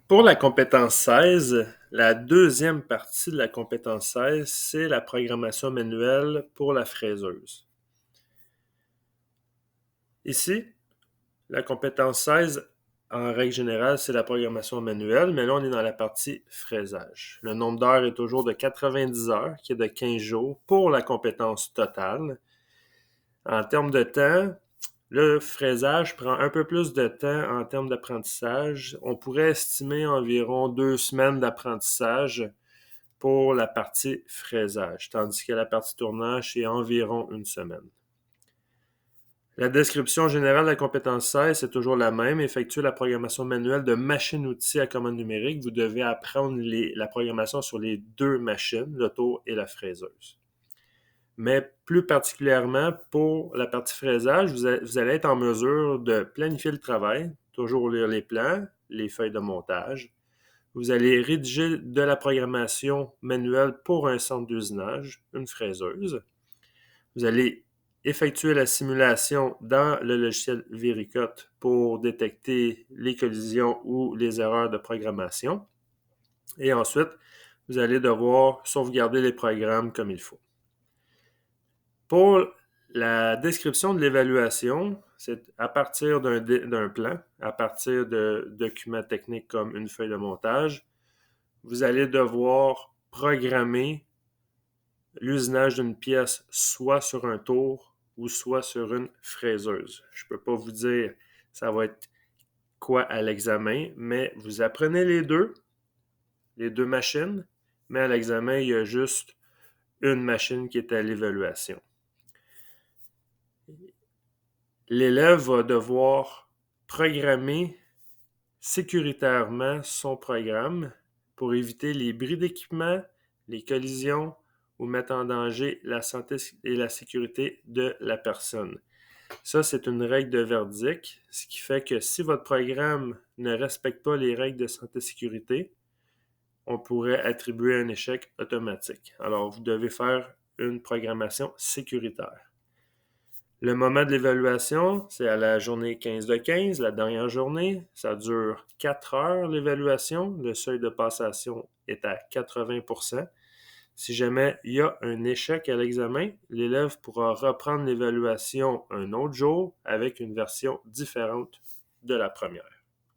Pour la compétence 16, la deuxième partie de la compétence 16, c'est la programmation manuelle pour la fraiseuse. Ici, la compétence 16, en règle générale, c'est la programmation manuelle, mais là, on est dans la partie fraisage. Le nombre d'heures est toujours de 90 heures, qui est de 15 jours pour la compétence totale. En termes de temps, le fraisage prend un peu plus de temps en termes d'apprentissage. On pourrait estimer environ 2 semaines d'apprentissage pour la partie fraisage, tandis que la partie tournage, c'est environ 1 semaine. La description générale de la compétence 16, c'est toujours la même. Effectuer la programmation manuelle de machines-outils à commande numérique. Vous devez apprendre la programmation sur les deux machines, l'auto et la fraiseuse. Mais plus particulièrement pour la partie fraisage, vous allez être en mesure de planifier le travail, toujours lire les plans, les feuilles de montage. Vous allez rédiger de la programmation manuelle pour un centre d'usinage, une fraiseuse. Vous allez effectuer la simulation dans le logiciel Vericut pour détecter les collisions ou les erreurs de programmation. Et ensuite, vous allez devoir sauvegarder les programmes comme il faut. Pour la description de l'évaluation, c'est à partir d'un plan, à partir de documents techniques comme une feuille de montage, vous allez devoir programmer l'usinage d'une pièce soit sur un tour ou soit sur une fraiseuse. Je ne peux pas vous dire ça va être quoi à l'examen, mais vous apprenez les deux machines, mais à l'examen, il y a juste une machine qui est à l'évaluation. L'élève va devoir programmer sécuritairement son programme pour éviter les bris d'équipement, les collisions ou mettre en danger la santé et la sécurité de la personne. Ça, c'est une règle de verdict, ce qui fait que si votre programme ne respecte pas les règles de santé-sécurité, on pourrait attribuer un échec automatique. Alors, vous devez faire une programmation sécuritaire. Le moment de l'évaluation, c'est à la journée 15 de 15, la dernière journée. Ça dure 4 heures l'évaluation. Le seuil de passation est à 80%. Si jamais il y a un échec à l'examen, l'élève pourra reprendre l'évaluation un autre jour avec une version différente de la première.